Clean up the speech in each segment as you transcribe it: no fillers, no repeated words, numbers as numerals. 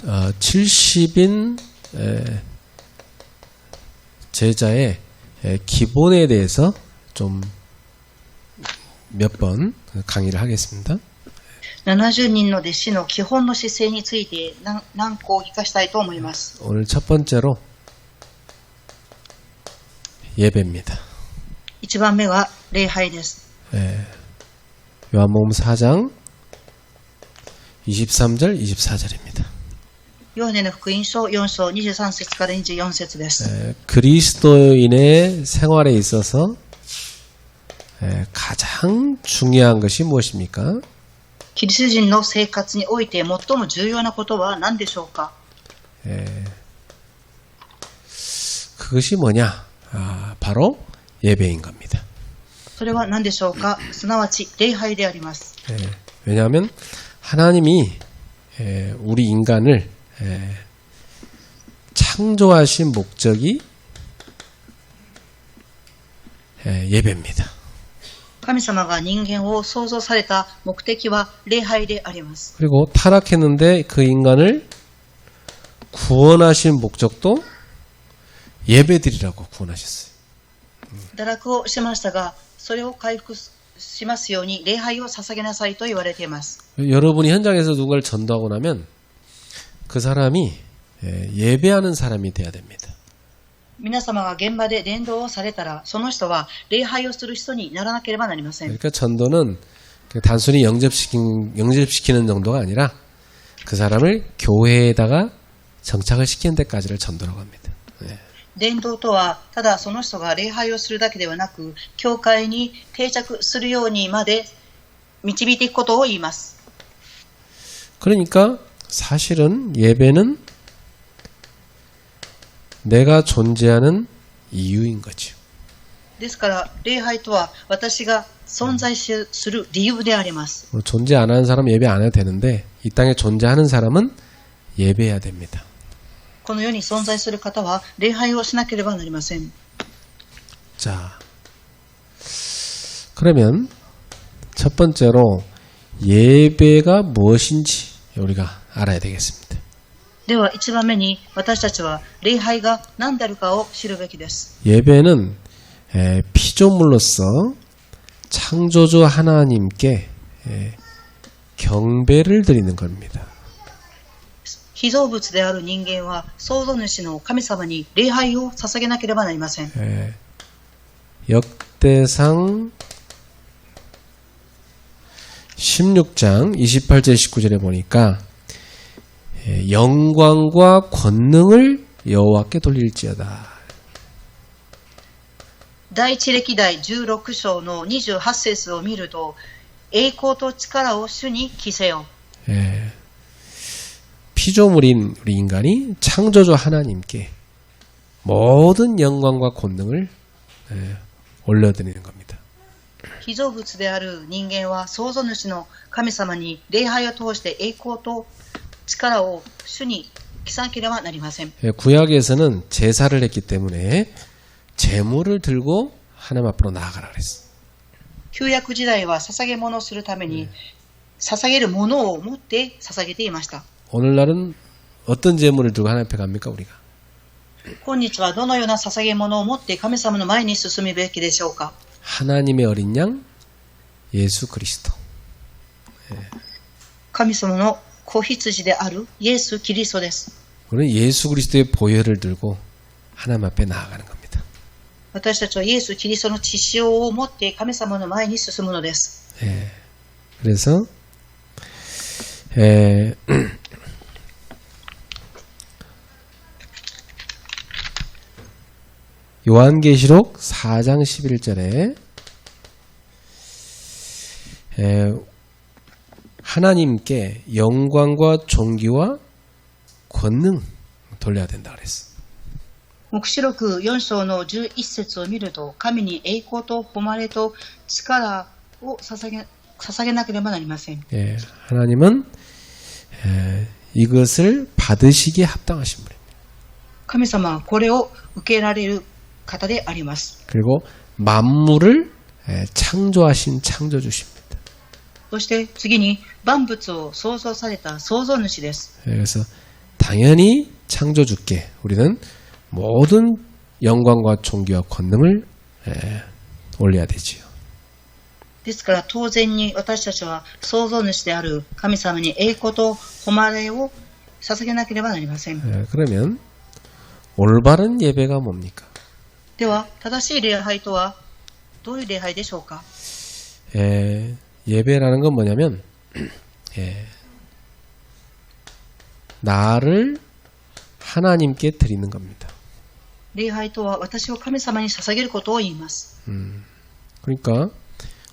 70인 제자의 기본에 대해서 좀 몇 번 강의를 하겠습니다. 70人の弟子の基本の姿勢について何個聞かしたいと思います。 오늘 첫 번째로 예배입니다. 1番目は礼拝です。 요한복음 4장 23절 24절입니다. ヨハネの福音書4章23節から24節です。 그리스도인의 생활에 있어서 가장 중요한 것이 무엇입니까? キリスト人の生活において最も重要なことは何でしょうか？ 그것이 뭐냐? 바로 예배인 겁니다. それは何でしょうか？すなわち礼拝であります。 왜냐하면 하나님이 우리 인간을 창조하신 목적이 예배입니다. 神様が人間を創造された目的は礼拝であります。 그리고 타락했는데 그 인간을 구원하신 목적도 예배드리라고 구원하셨어요. 堕落をしましたが、それを回復しますように礼拝を捧げなさいと言われています。 여러분이 현장에서 누군가를 전도하고 나면 그 사람이 예배하는 사람이 돼야 됩니다. 皆様が現場で伝道をされたら、その人は礼拝をする人にならなければなりません。 그러니까 전도는 단순히 영접시키는 정도가 아니라 그 사람을 교회에다가 정착을 시키는 데까지를 전도라고 합니다. 伝道とは、ただその人が礼拝をするだけではなく、教会に定着するようにまで導いていくことを言います。 그러니까 사실은 예배는 내가 존재하는 이유인 거죠. ですから礼拝とは私が存在する理由であります。 존재 안 하는 사람은 예배 안 해도 되는데 이 땅에 존재하는 사람은 예배해야 됩니다. この世に存在する方は礼拝をしなければなりません。 자, 그러면 첫 번째로 예배가 무엇인지 우리가 알아야 되겠습니다. では1番目に私たちは礼拝が何であるかを知るべきです。 예배는 피조물로서 창조주 하나님께 경배를 드리는 겁니다. 被造物である人間は創造主の神様に礼拝を捧げなければなりません。 역대상 16장 28절 19절에 보니까 영광과 권능을 여호와께 돌릴지어다. 第一歴代16章の28節を見ると、栄光と力を主に着せよ。 피조물인 우리 인간이 창조주 하나님께 모든 영광과 권능을 올려드리는 겁니다. 被造物である人間は創造主の神様に礼拝を通して栄光と力を主に着さなければなりません。 구약에서는 제사를 했기 때문에 제물을 들고 하나님 앞으로 나아가라 그랬어. 旧約時代は捧げ物をするために捧げるものを持って捧げていました。 오늘날은 어떤 제물을 들고 하나님 앞에 갑니까 우리가? 今日はどのような捧げ物を持って神様の前に進むべきでしょうか？ 하나님의 어린 양 예수 그리스도. 神様の子羊であるイエス・キリストです。 우리는 예수 그리스도의 보혈을 들고 하나님 앞에 나아가는 겁니다. 私たちはイエス・キリストの血潮を持って神様の前に進むのです。 그래서 요한계시록 4장 11절에 하나님께 영광과 존귀와 권능 돌려야 된다 그랬어. 黙示録4章の11節を見ると、神に栄光と誉れと力を捧げなければなりません。 하나님은 이것을 받으시기에 합당하신 분입니다. 神様はこれを受けられる方であります。 그리고 만물을 창조하신 창조주십니다. そして次に万物を創造された創造主です。 그래서 당연히 창조주께 우리는 모든 영광과 존귀와 권능을 올려야 되지요. ですから当然に私たちは創造主である神様に栄光と誉れを捧げなければなりません。 그러면 올바른 예배가 뭡니까? では正しい礼拝とはどういう礼拝でしょうか。 예배라는 건 뭐냐면 나를 하나님께 드리는 겁니다. 礼拝とは私を神様に捧げることを言います。 그러니까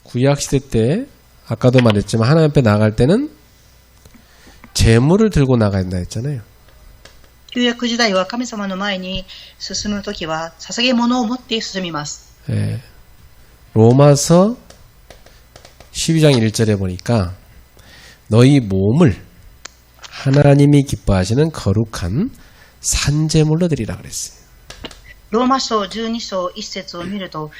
구약시대 때 아까도 말했지만 하나님 앞에 나갈 때는 제물을 들고 나가야 된다 했잖아요. 旧約時代は神様の前に進むときは捧げ物を持って進みます。 로마서 12장 1절에 보니까 너희 몸을 하나님이 기뻐하시는 거룩한 산제물로 드리라 그랬어요. ローマ書12章1節を見ると、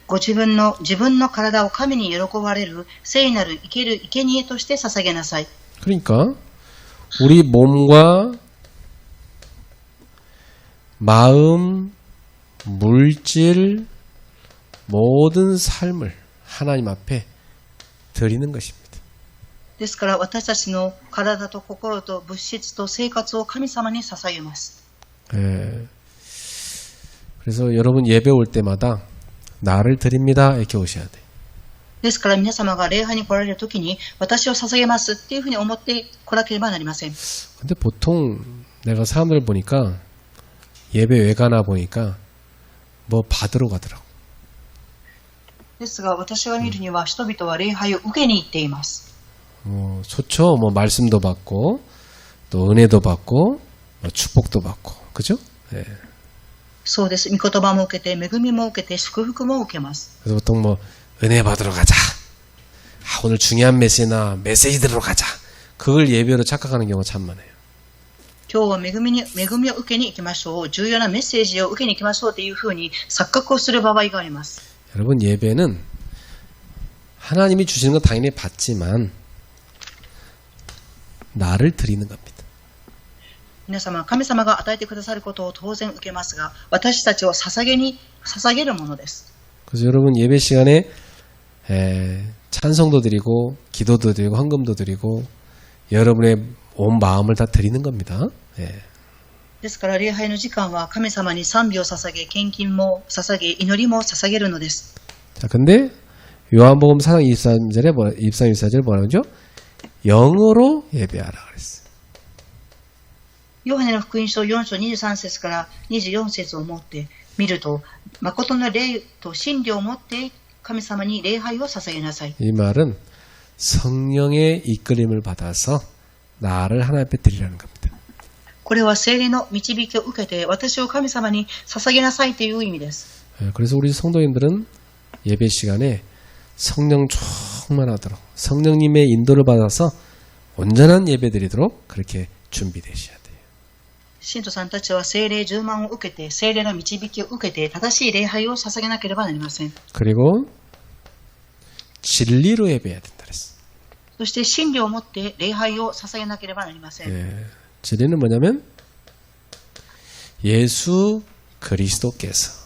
ご自分の体を神に喜ばれる聖なる生ける生贄として捧げなさい。 그러니까 우리 몸과 마음, 물질, 모든 삶을 하나님 앞에 드리는 것입니다. ですから私たちの体と心と物質と生活を神様に捧げます。 그래서 여러분 예배 올 때마다 나를 드립니다 이렇게 오셔야 돼. ですから皆様が礼拝に来られるときに私を捧げますっていうふうに思って来なければなりません。 근데 보통 내가 사람들 보니까 예배 왜 가나 보니까 뭐 받으러 가더라고. ですが私が見るには人々は礼拝を受けに行っています。 좋죠. 뭐 말씀도 받고 또 은혜도 받고 뭐 축복도 받고 그죠? 예. そうです。御言葉も受けて恵みも受けて祝福も受けます。 그래서 보통 뭐 은혜 받으러 가자. 오늘 중요한 메시지나 메시지 들으러 가자. 그걸 예배로 착각하는 경우가 참 많아요. 今日は恵みを受けに行きましょう。重要なメッセージを受けに行きましょうというふうに錯覚をする場合があります。 여러분 예배는 하나님이 주시는 건 당연히 받지만 나를 드리는 겁니다. 皆様、神様が与えてくださることを当然受けますが、私たちを捧げるものです。 그래서 여러분 예배 시간에 찬송도 드리고 기도도 드리고 헌금도 드리고 여러분의 온 마음을 다 드리는 겁니다. ですから礼拝の時間は神様に賛美を捧げ、献金も捧げ、祈りも捧げるのです。 자, 근데 요한복음 4장 24절에 뭐라 그러죠? 영으로 예배하라 그랬어요. ヨハネの福音書4章23節から24節をもって見ると、誠の霊と真理をもって神様に礼拝を捧げなさい。 이 말은 성령의 이끌림을 받아서 나를 하나님 앞에 드리라는 겁니다. これは聖霊の導きを受けて私を神様に捧げなさいという意味です。 그래서 우리 성도님들은 예배 시간에 성령 충만하도록 성령님의 인도를 받아서 온전한 예배 드리도록 그렇게 준비되셔야 돼요. 信徒さんたちは聖霊充満を受けて、聖霊の導きを受けて正しい礼拝を捧げなければなりません。 그리고 진리로 예배해야 된다 그랬어요. そして真理をもって礼拝を捧げなければなりません。 진리는 뭐냐면 예수 그리스도께서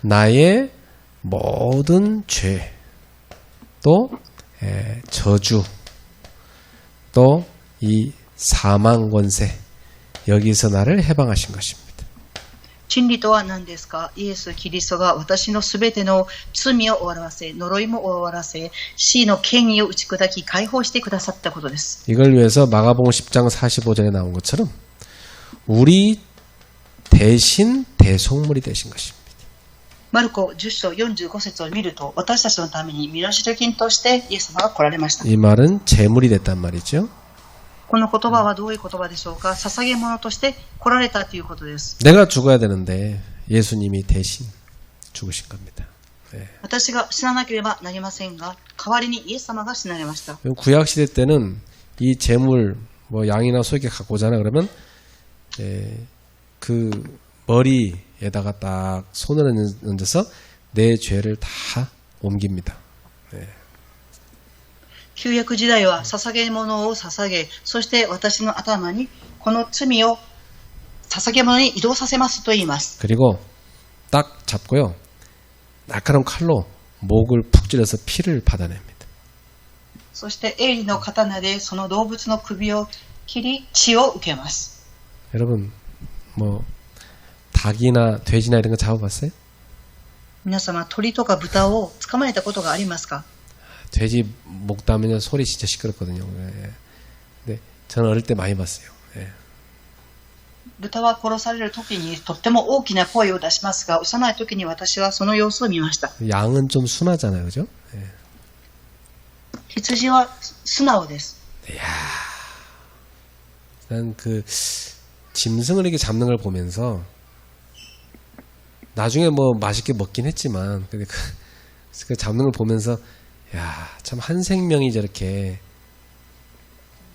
나의 모든 죄, 또 저주, 또 이 사망 권세 여기서 나를 해방하신 것입니다. 真理とは何ですか。イエス・キリストが私のすべての罪を終わらせ、呪いも終わらせ、死の権威を打ち砕き解放してくださったことです。 이걸 위해서 마가복음 10장 45절에 나온 것처럼 우리 대신 대속물이 되신 것입니다. マルコ10章45節を見ると、私たちのために身代金としてイエス様が来られました。 이 말은 제물이 됐단 말이죠. この言葉はどういう言葉でしょうか。捧げ物として来られたということです。 내가 죽어야 되는데 예수님이 대신 죽으신 겁니다. 私が死ななければなりませんが、代わりにイエス様が死なれました。 구약 시대 때는 이 제물 뭐 양이나 소에게 갖고 오잖아 그러면 그 머리에다가 딱 손을 얹어서 내 죄를 다 옮깁니다. 旧約時代は捧げ物を捧げ、そして私の頭にこの罪を捧げ物に移動させますと言います。 그리고 딱 잡고요. 날카로운 칼로 목을 푹 찔러서 피를 받아냅니다. そして鋭利の刀でその動物の首を切り血を受けます。 여러분 뭐 닭이나 돼지나 이런 거 잡아봤어요? 皆様、鳥とか豚を捕まえたことがありますか？ 돼지 목 따면 소리 진짜 시끄럽거든요. 예. 근데 저는 어릴 때 많이 봤어요. 예. 豚は殺される時にとっても大きな声を出しますが、幼い時に私はその様子を見ました。 양은 좀 순하잖아요, 그죠? 예. 羊は素直です。 난 그 짐승을 이렇게 잡는 걸 보면서 나중에 뭐 맛있게 먹긴 했지만 근데 그 잡는 걸 보면서 야, 참 한 생명이 저렇게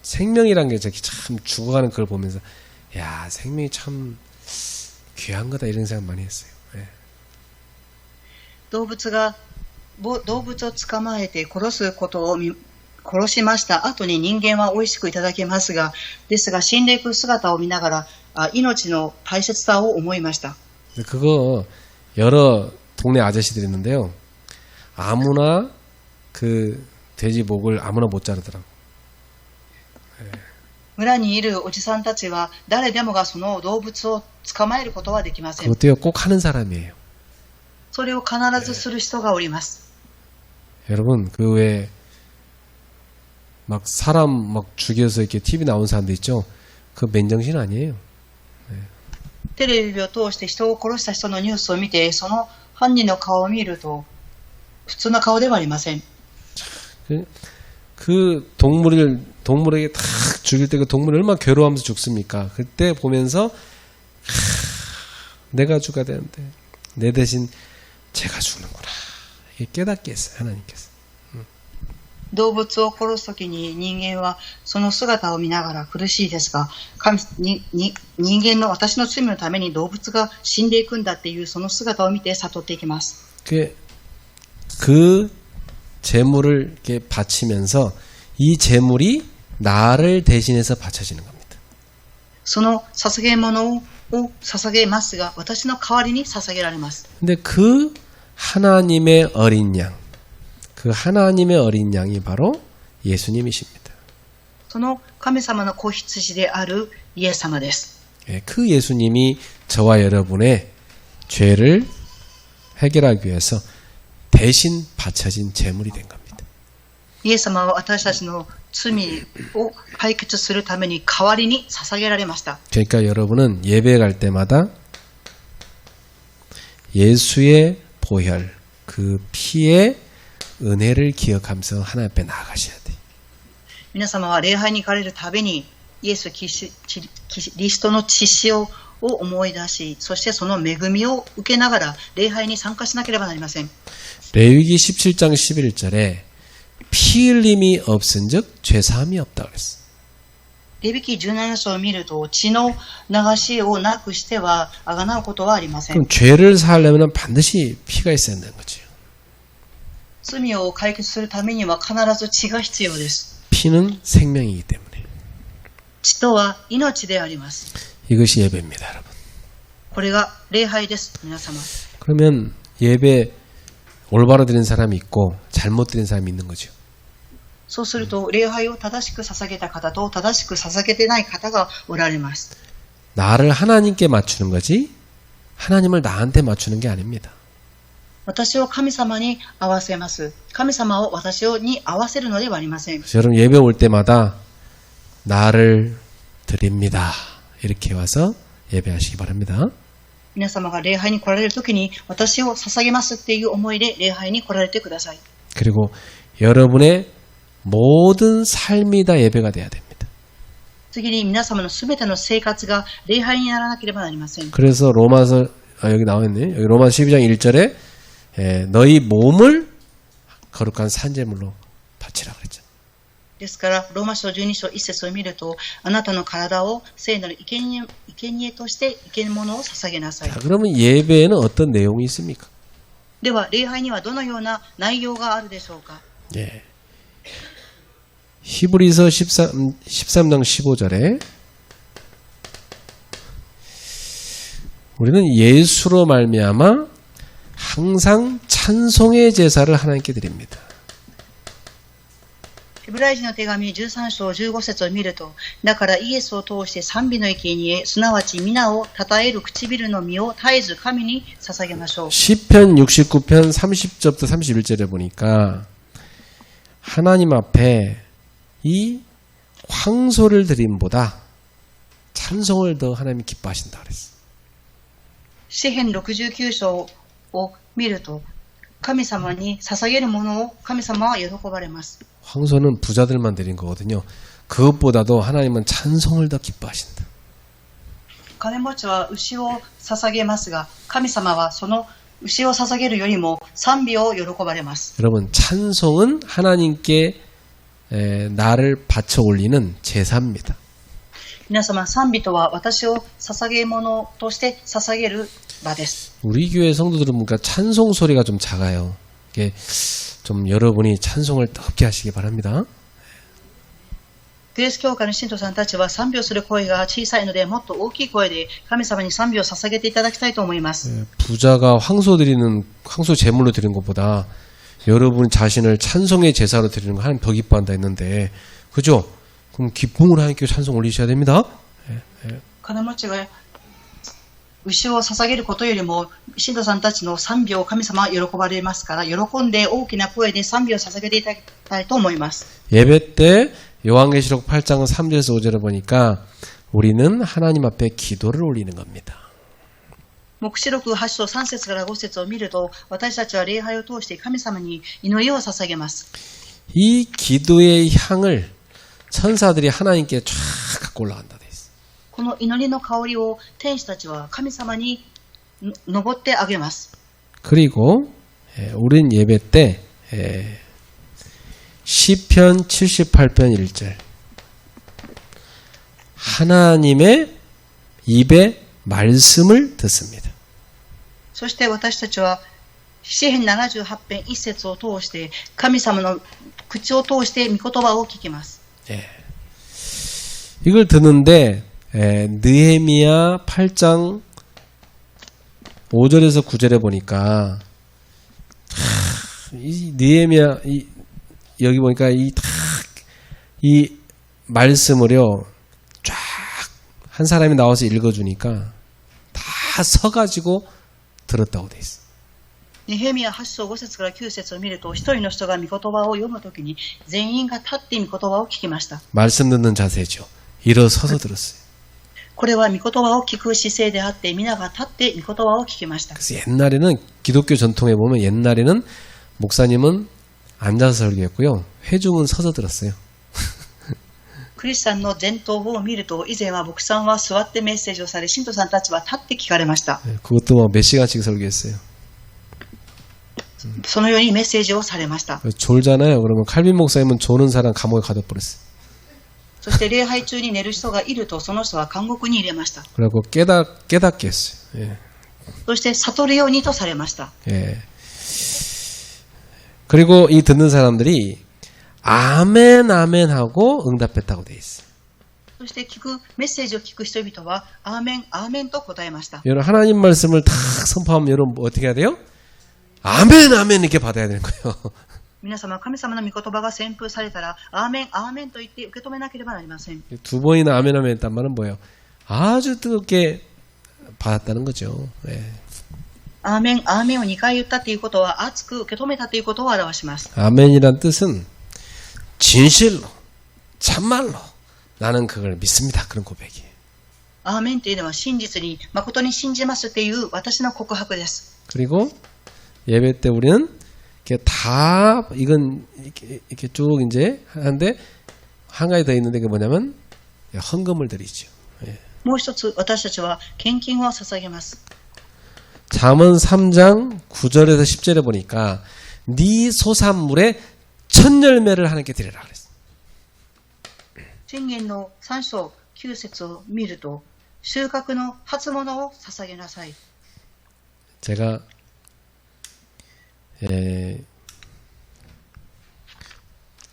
생명이란 게 저렇게 참 죽어가는 걸 보면서 야, 생명이 참 귀한 거다 이런 생각 많이 했어요. 예. 動物を捕まえて殺すことを殺しました後に人間は美味しくいただけますが、ですが死んでいく姿を見ながら命の大切さを思いました。 그거 여러 동네 아저씨들이 있는데요. 아무나 그 돼지 목을 아무나 못 자르더라고. 村にいるおじさんたちは誰でもがその動物を捕まえることはできません。 그것도요 꼭 하는 사람이에요. それを必ずする人がおります。 여러분 그 외에 막 사람 막 죽여서 이렇게 TV 나온 사람들 있죠. 그 맨정신 아니에요. テレビを通して人を殺した人のニュースを見て、その犯人の顔を見ると普通の顔ではありません。 그 동물에게 탁 죽일 때 그 동물이 얼마나 괴로워하면서 죽습니까? 그때 보면서 내가 죽어야 되는데 내 대신 제가 죽는구나. 이게 깨닫게 했어요. 하나님께서. 動物を殺すときに人間はその姿を見ながら苦しいですが、人間の私の罪のために動物が死んでいくんだっていうその姿を見て悟っていきます。 그 제물을 이렇게 바치면서 이 제물이 나를 대신해서 바쳐지는 겁니다. その捧げ物を捧げますが、私の代わりに捧げられます。 근데 그 하나님의 어린 양, 그 하나님의 어린 양이 바로 예수님이십니다. その神様の子羊であるイエス様です。 그 예수님이 저와 여러분의 죄를 해결하기 위해서 대신 바쳐진 제물이 된 겁니다. イエス様は私たちの罪を解決するために代わりに捧げられました。 그러니까 여러분은 예배 갈 때마다 예수의 보혈, 그 피의 은혜를 기억하면서 하나님 앞에 나아가셔야 돼요. 皆様は礼拝に行かれるたびにイエス・キリストの血潮を思い出し、そしてその恵みを受けながら礼拝に参加しなければなりません。 레위기 17장 11절에 피 흘림이 없은즉 죄사함이 없다 그랬어. レビ記17章を見ると血の流しをなくしては贖うことはありません。 그럼 죄를 사하려면 반드시 피가 있어야 되는 거죠. 罪を解決するためには必ず血が必要です。 피는 생명이기 때문에. 血とは命であります。 이것이 예배입니다, 여러분. これが礼拝です、皆様。 그러면 예배 올바로 드린 사람이 있고 잘못 드린 사람이 있는 거죠. そうすると礼拝を正しく捧げた方と正しく捧げてない方がおられます。 나를 하나님께 맞추는 거지 하나님을 나한테 맞추는 게 아닙니다. 私を神様に合わせます。神様を私に合わせるのではありません。 여러분 예배 올 때마다 나를 드립니다. 이렇게 와서 예배하시기 바랍니다. 皆様が礼拝に来られるときに私を捧げますっていう思いで礼拝に来られてください。 그리고 여러분의 모든 삶이 다 예배가 돼야 됩니다. 次に皆様のすべての生活が礼拝にならなければなりません。 그래서 로마서 여기 나와있네. 여기 로마서 12장 1절에 너희 몸을 거룩한 산제물로 바치라 그랬죠. ですからローマ書12章1節を見ると、あなたの体を聖なる生贄として生け物を捧げなさい。 자, 그러면 예배에는 어떤 내용이 있습니까? では礼拝にはどのような内容があるでしょうか。 예. 히브리서 13장 15절에 우리는 예수로 말미암아 항상 찬송의 제사를 하나님께 드립니다. ヘブライ人の手紙13章15節を見ると、だからイエスを通して賛美の生贄、すなわち皆を称える唇の実を絶えず神に捧げましょう。 시편 69편 30절부터 31절에 보니까 하나님 앞에 이 황소를 드림보다 찬송을 더 하나님이 기뻐하신다 그랬어. 詩編69章を見ると、神様に捧げるものを神様は喜ばれます。 황소는 부자들만 드린 거거든요. 그것보다도 하나님은 찬송을 더 기뻐하신다. 金持ちは牛を捧げますが、神様はその牛を捧げるよりも賛美を喜ばれます。 여러분 찬송은 하나님께 나를 바쳐 올리는 제사입니다. 皆様、賛美とは私を捧げ物として捧げる場です。 우리 교회 성도들은 뭔가 찬송 소리가 좀 작아요. 이게 좀 여러분이 찬송을 뜨겁게 하시기 바랍니다. グレース教会の信徒さんたちは賛美をする声が小さいので、もっと大きい声で神様に賛美を捧げていただきたいと思います。 부자가 황소 제물로 드리는 것보다 여러분 자신을 찬송의 제사로 드리는 거 하나님 더 기뻐한다 했는데, 그죠? 그럼 기쁨으로 하나님께 찬송 올리셔야 됩니다. 金持ちが牛を捧げることよりも信徒さんたちの賛美を神様は喜ばれますから、喜んで大きな声で賛美を捧げていただきたいと思います。 예배 때 요한계시록 8장 3절에서 5절을 보니까 우리는 하나님 앞에 기도를 올리는 겁니다. 黙示録8章3節から5節を見ると、私たちは礼拝を通して神様に祈りを捧げます。 이 기도의 향을 천사들이 하나님께 쫙 갖고 올라간다 돼 있어. この祈りの香りを天使たちは神様に登ってあげます。 그리고 우린 예배 때 시편 78편 1절 하나님의 입의 말씀을 듣습니다. そして私たちは詩編78編1節を通して神様の口を通して御言葉を聞きます。 이걸 듣는데 느헤미야 8장 5절에서 9절에 보니까 이 느헤미야 여기 보니까 이 말씀을요 쫙 한 사람이 나와서 읽어주니까 다 서가지고 들었다고 돼 있어. ネヘミヤ8章5節から9節を見ると、一人の人が御言葉を読むときに全員が立って御言葉を聞きました。 말씀 듣는 자세죠. 일어서서 들었어요. これは御言葉を聞く姿勢であって、皆が立って御言葉を聞きました。 그래서 옛날에는 기독교 전통에 보면 옛날에는 목사님은 앉아서 설교했고요. 회중은 서서 들었어요. クリスチャンの伝統を見ると、以前は牧師さんは座ってメッセージをされ、信徒さんたちは立って聞かれました。 그것도 뭐 몇 시간씩 설교했어요. そのようにメッセージをされました。 졸잖아요. 그러면 칼빈 목사님은 조는 사람 감옥에 가둬버렸어요. そして礼拝中に寝る人がいると、その人は監獄に入れました。 그래갖고 깨닫게 했어요. 예. そして悟るようにとされました。 예. 그리고 이 듣는 사람들이 아멘 아멘 하고 응답했다고 돼 있어요. そしてメッセージを聞く人々はアーメンアーメンと答えました。 여러분 하나님 말씀을 탁 선포하면 여러분 뭐 어떻게 해야 돼요? 아멘 아멘 이렇게 받아야 되는 거예요. 皆様、神様の御言葉が宣布されたら、アーメンアーメンと言って受け止めなければなりません。 두 번이나 아멘 아멘 했단 말은 뭐예요? 아주 뜨겁게 받았다는 거죠. 예. アーメンアーメンを2回言ったということは、熱く受け止めたということを表します。 아멘이란 뜻은 진실로 참말로 나는 그걸 믿습니다. 그런 고백이에요. アーメンというのは真実に誠に信じますという私の告白です。 그리고 예배 때 우리는 이렇게 다 이건 이렇게 쭉 이제 하는데 한 가지 더 있는데 그게 뭐냐면 헌금을 드리죠. 예. もう一つ私たちは献金を捧げます。 잠언 3장 9절에서 10절에 보니까 네 소산물의 첫 열매를 하나님께 드리라 그랬어. 箴言の3章9節を見ると、収穫の初物を捧げなさい。 제가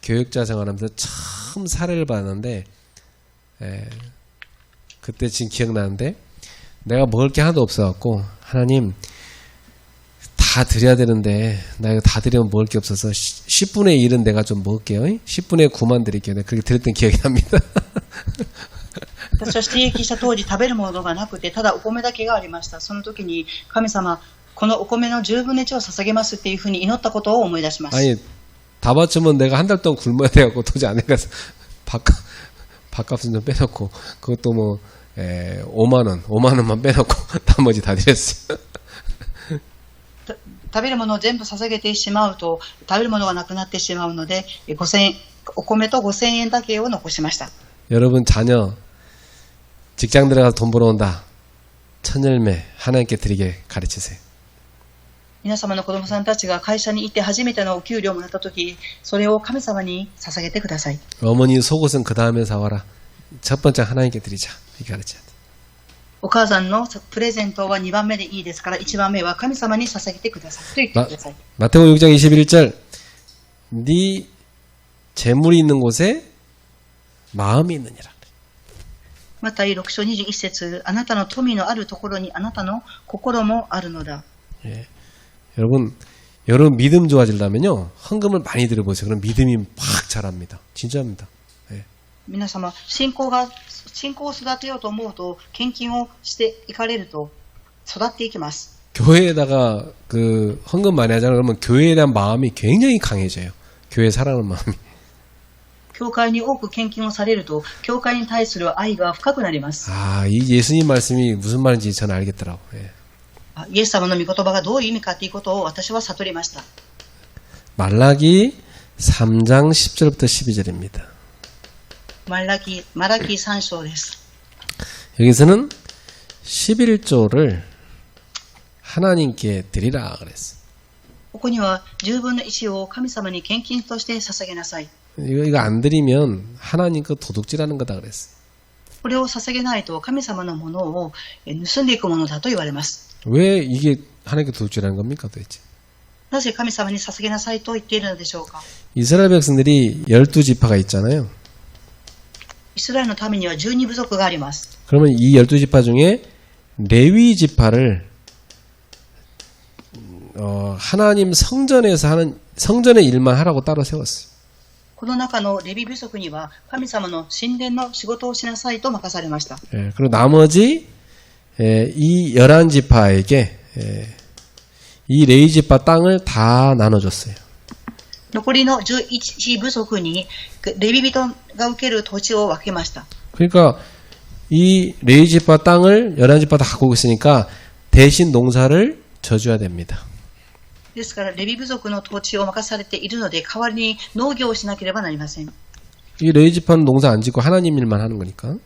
교육자 생활하면서 처음 사례를 봤는데 그때 지금 기억나는데 내가 먹을 게 하나도 없어갖고 하나님 다 드려야 되는데 나 이거 다 드리면 먹을 게 없어서 10분의 1은 내가 좀 먹을게요. 10분의 9만 드릴게요. 내가 그렇게 드렸던 기억이 납니다. 私は出撃した当時食べるものがなくて、ただお米だけがありました。その時に神様、このお米の10分の1を捧げますっていうふうに祈ったことを思い出します。 아니 다 바치면 내가 한 달 동안 굶어야 돼갖고 도저히 안 해가서 밥값은 좀 빼놓고 그것도 뭐 5만 원만 빼놓고 나머지 다 드렸어요. 食べるものを全部捧げてしまうと食べるものがなくなってしまうので、5000円、お米と5000円だけを残しました。 여러분 자녀 직장 들어가서 돈 벌어온다. 천열매 하나님께 드리게 가르치세요. 皆様の子供さんたちが会社に行って初めてのお給料をもらったとき、それを神様に捧げてください。 어머니 속옷은 그 다음에 사와라. 첫 번째 하나님께 드리자. 이렇게 가르쳐야 돼. お母さんのプレゼントは2番目でいいですから、1番目は神様に捧げてくださいと言ってください。 마태복음 6장 21절 네 재물이 있는 곳에 마음이 있느니라. また6章21節、あなたの富のあるところにあなたの心もあるのだ。 예. 여러분 믿음 좋아지려면요 헌금을 많이 드려보세요. 그럼 믿음이 확 자랍니다. 진짜입니다. 예. 皆様、信仰を育てようと思うと、献金をしていかれると育っていきます。 교회에다가 그 헌금 많이 하잖아요. 그러면 교회에 대한 마음이 굉장히 강해져요. 교회 사랑하는 마음이. 教会に多く献金をされると、教会に対する愛が深くなります。 아, 이 예수님 말씀이 무슨 말인지 저는 알겠더라고. 예. イエス様の御言葉がどういう意味かということを私は悟りました。 말라기 3장 10절부터 12절입니다. マラキ3章です。 여기서는 11조를 하나님께 드리라 그랬어. ここには10分の1を神様に献金として捧げなさい。 이거 안 드리면 하나님 거 도둑질하는 거다 그랬어. これを捧げないと神様のものを盗んでいくものだと言われます。 왜 이게 하나님께 도둑질하는 겁니까 도대체? なぜ神様に捧げなさいと言っているのでしょうか。 이스라엘 백성들이 12지파가 있잖아요. イスラエルのためには12部族があります。 그러면 이 12지파 중에 레위 지파를 하나님 성전에서 하는 성전의 일만 하라고 따로 세웠어요. この中のレビ部族には神様の神殿の仕事をしなさいと任されました。 예, 그리고 나머지 이 11지파에게 이 레위 지파 땅을 다 나눠줬어요. 残りの11部族にレビ人が受ける土地を分けました。 그러니까 이 레위 지파 땅을 11지파 다 갖고 있으니까 대신 농사를 져줘야 됩니다. ですからレビ部族の土地を任されているので代わりに農業をしなければなりません。 이 레위 지파는 농사 안 짓고 하나님 일만 하는 거니까.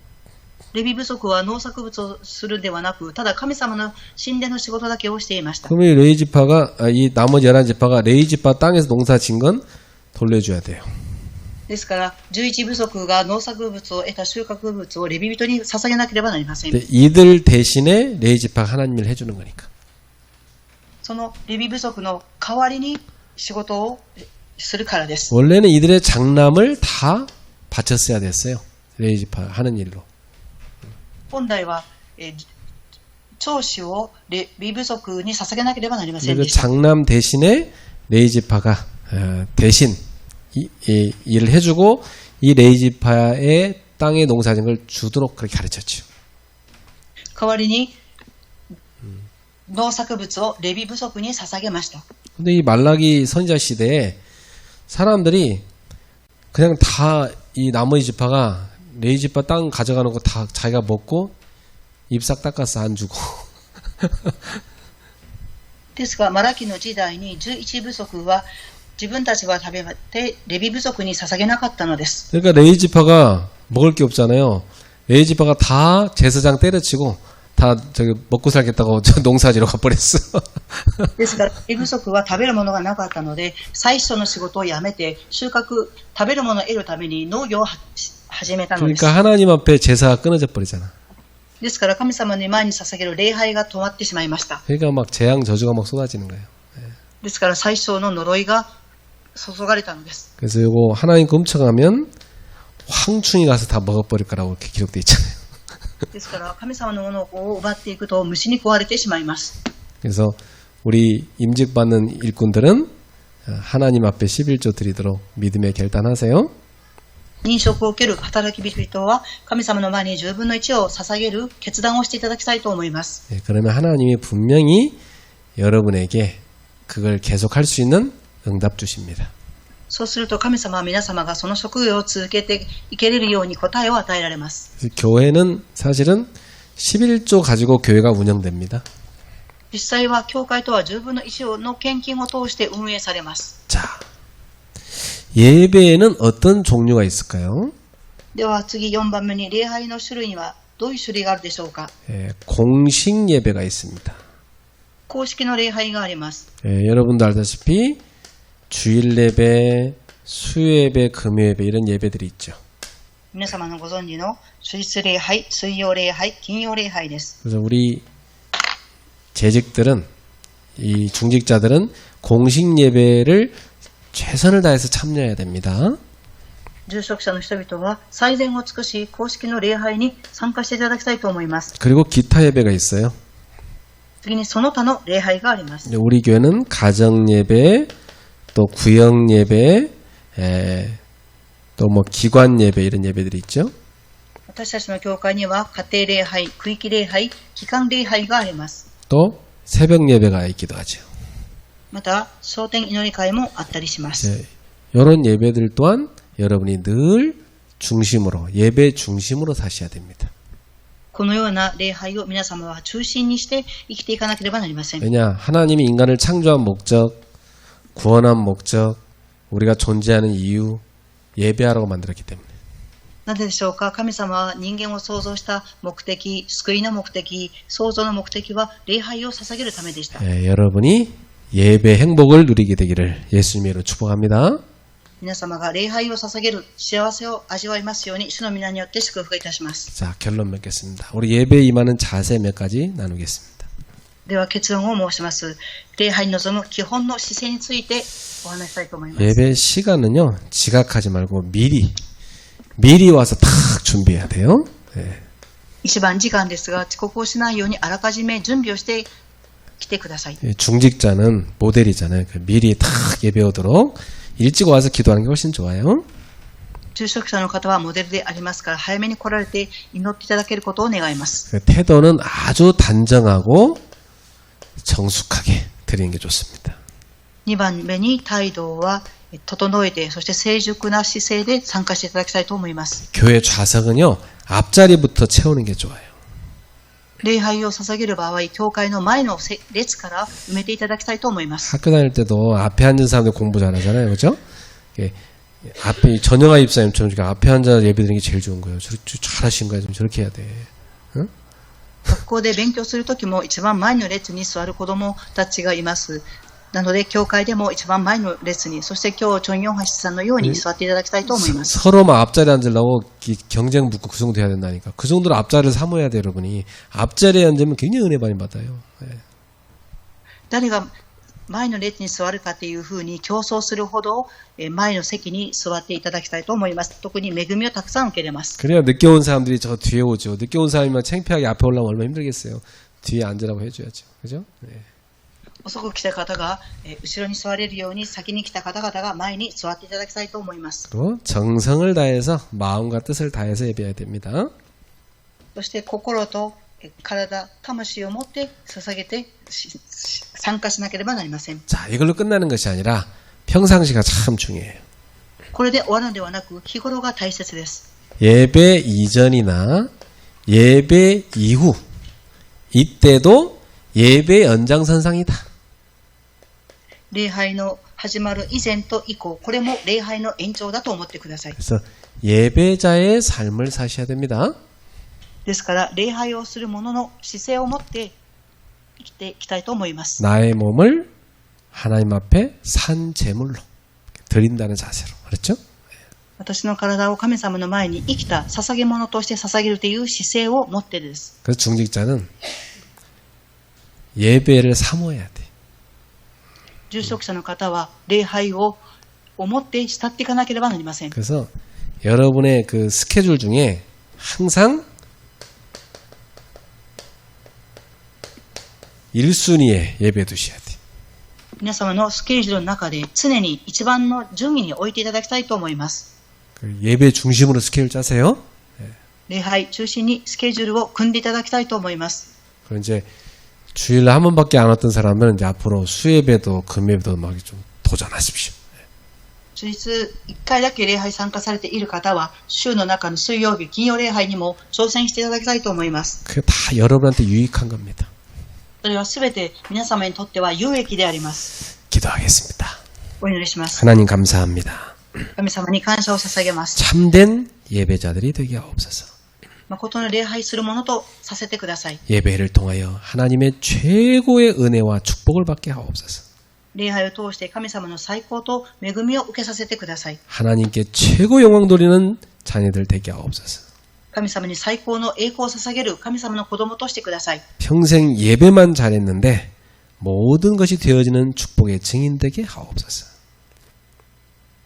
レビ部族は農作物をするではなく、ただ神様の神殿の仕事だけをしていました。 그러면 이 레위 지파가 이 나머지 11지파가 레위 지파 땅에서 농사 진 건 돌려줘야 돼요. ですから11部族が農作物を得た収穫物をレビ人に捧げなければなりません。 이들 대신에 레위 지파가 하나님 일 해주는 거니까. そのレビ部族の代わりに仕事をするからです。 원래는 이들의 장남을 다 바쳤어야 됐어요. 레위 지파 하는 일로. 本来は、長子をレビ部族に捧げなければなりませんで 그 した。 장남 대신에 레위 지파가 대신 이 일을 해주고 이 레위 지파의 땅에 농사진 걸 주도록 그렇게 가르쳤죠. 代わりに農作物をレビ部族に捧げました。 근데 이 말라기 선지자 시대에 사람들이 그냥 다 이 나머지 지파가 레위 지파 땅 가져가는 거 다 자기가 먹고 입 싹 닦아서 안 주고 ですが、マラキの時代に11部族は自分たちは食べてレビ部族に捧げなかったのです。 그러니까 레위 지파가 먹을 게 없잖아요. 레위 지파가 다 제사장 때려치고 다 저기 먹고 살겠다고 저 농사지러 가버렸어. ですから、レビ部族は食べるものがなかったので、最初の仕事をやめて食べるものを得るために農業を始めたのです。 그러니까 하나님 앞에 제사가 끊어져 버리잖아. ですから神様の前に捧げる礼拝が止まってしまいました。 그러니까 막 재앙 저주가 막 쏟아지는 거예요. ですから最初の呪いが注がれたのです。 그래서 이거 하나님 거 훔쳐가면 황충이 가서 다 먹어버릴 거라고 이렇게 기록돼 있잖아요. ですから神様のものを奪っていくと虫に食われてしまいます。 그래서 우리 임직받는 일꾼들은 하나님 앞에 11조 드리도록 믿음에 결단하세요. 認職を受ける働き人は神様の前に10分の1を捧げる決断をしていただきたいと思います。 예, 그러면 하나님이 분명히 여러분에게 그걸 계속할 수 있는 응답 주십니다. そうすると神様は皆様がその職業を続けていけれるように答えを与えられます。 그래서 교회는 사실은 11조 가지고 교회가 운영됩니다. 実際は教会とは10分の1の献金を通して運営されます。 자, 예배에는 어떤 종류가 있을까요? では次4番目に礼拝の種類にはどういう種類があるでしょうか。 예, 공식 예배가 있습니다. 公式の礼拝があります。 예, 여러분도 알다시피 주일 예배, 수요예배, 금요예배 이런 예배들이 있죠. 皆様のご存知の主日礼拝、水曜礼拝、金曜礼拝です。 그래서 우리 재직들은 이 중직자들은 공식 예배를 최선을 다해서 참여해야 됩니다. 住職者の人々は最善を尽くし公式の礼拝に参加していただきたいと思います。 그리고 기타 예배가 있어요. 次にその他の礼拝があります。 우리 교회는 가정 예배, 또 구역 예배, 또 뭐 기관 예배 이런 예배들이 있죠. 私たちの教会には家庭礼拝、区域礼拝、期間礼拝があります。 또 새벽 예배가 있기도 하죠. また昇天祈り会もあったりします。 이런 예배들 또한 여러분이 늘 중심으로 예배 중심으로 사셔야 됩니다. このような礼拝を皆様は中心にして生きていかなければなりません。 왜냐? 하나님이 인간을 창조한 목적, 구원한 목적, 우리가 존재하는 이유 예배하라고 만들었기 때문에. なぜでしょうか。神様は人間を創造した目的、救いの目的、創造の目的は礼拝を捧げるためでした。 여러분이 예배 행복을 누리게 되기를 예수님의 이름으로 축복합니다. 皆様が礼拝を捧げる幸せを味わいますように主の皆によって祝福いたします。 자, 결론 맺겠습니다. 우리 예배에 임하는 자세 몇 가지 나누겠습니다. では結論を申します。礼拝に臨む基本の姿勢についてお話したいと思います。 예배 시간은요, 지각하지 말고 미리 와서 탁 준비해야 돼요. 예. 一番時間ですが遅刻をしないようにあらかじめ準備をして来てください。 중직자는 모델이잖아요. 미리 탁 예배 오도록 일찍 와서 기도하는 게 훨씬 좋아요. 住職者の方はモデルでありますから早めに来られて祈っていただけることを願います。 태도는 아주 단정하고 정숙하게 드리는 게 좋습니다. 2番目に態度は整えてそして成熟な姿勢で参加していただきたいと思います。 교회 좌석은요, 앞자리부터 채우는 게 좋아요. 礼拝を捧げる場合、教会の前の列から埋めていただきたいと思います。 학교 다닐 때도 앞에 앉은 사람들 공부 잘하잖아요, 그렇죠? 앞에 전영아 입사님처럼 앞에 앉아 예배드리는 게 제일 좋은 거예요. 저렇게 잘하신 거예요. 좀 저렇게 해야 돼. 응? 学校で勉強するときも一番前の列に座る子供たちがいます。なので教会でも一番前の列に、そして今日チョンヨンハシさんのように座っていただきたいと思います。 서로 막 앞자리에 앉으려고 경쟁 붙고 그 정도 해야 된다니까. 그 정도로 앞자리를 사모해야 돼, 여러분이. 앞자리에 앉으면 굉장히 은혜 많이 받아요. 네. 誰が前の列に座るかというふうに競争するほど前の席に座っていただきたいと思います。特に恵みをたくさん受けれます。 그래야 늦게 온 사람들이 저 뒤에 오죠. 늦게 온 사람이면 창피하게 앞에 올라오면 얼마나 힘들겠어요. 뒤에 앉으라고 해줘야죠. 그죠? 네. 遅く来た方が後ろに座れるように先に来た方々が前に座っていただきたいと思います。 또 정성을 다해서 마음과 뜻을 다해서 예배해야 됩니다. そして心と体、魂を持って捧げて参加しなければなりません。 자, 이걸로 끝나는 것이 아니라 평상시가 참 중요해요. これで終わるのではなく日頃が大切です。 예배 이전이나 예배 이후 이때도 예배 연장선상이다. 礼拝の始まる以前と以降、これも礼拝の延長だと思ってください。 그래서 예배자의 삶을 사셔야 됩니다. ですから礼拝をする者の姿勢を持って生きていきたいと思います。 나의 몸을 하나님 앞에 산 제물로 드린다는 자세로. 그렇죠? 私の体を神様の前に生きた捧げ物として捧げるという姿勢を持ってです。 그래서 중직자는 예배를 사모해야 돼. 住職者の方は礼拝を思って慕っていかなければなりません。 그래서 여러분의 그 스케줄 중에 항상 1순위에 예배 두셔야 돼요. 皆様のスケジュールの中で常に一番の順位に置いていただきたいと思います。 그 예배 중심으로 스케줄 짜세요. 礼拝中心にスケジュールを組んでいただきたいと思います。 그럼 이제 주일에 한 번밖에 안 왔던 사람은 이제 앞으로 수예배도 금예배도 막 좀 도전하십시오. 主日1回だけ礼拝参加されている方は、週の中の水曜日、金曜礼拝にも挑戦していただきたいと思います。 그게 다 여러분한테 유익한 겁니다. それはすべて皆様にとっては有益であります。 기도하겠습니다. お祈りします。 하나님 감사합니다. 神様に感謝を捧げます。 참된 예배자들이 되게 하옵소서. 誠の礼拝するものとさせてください。 예배를 통하여 하나님의 최고의 은혜와 축복을 받게 하옵소서. 礼拝を通して神様の最高と恵みを受けさせてください。 하나님께 최고 영광 돌리는 자녀들 되게 하옵소서. 神様に最高の栄光を捧げる神様の子供としてください。 평생 예배만 잘했는데 모든 것이 되어지는 축복의 증인 되게 하옵소서.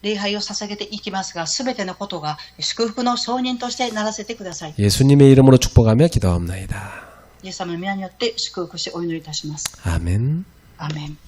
礼拝を捧げていきますが、すべてのことが祝福の証人としてならせてください。 예수님의 이름으로 축복하며 기도합나이다. イエス様の皆によって祝福しお祈りいたします。 아멘. アーメン。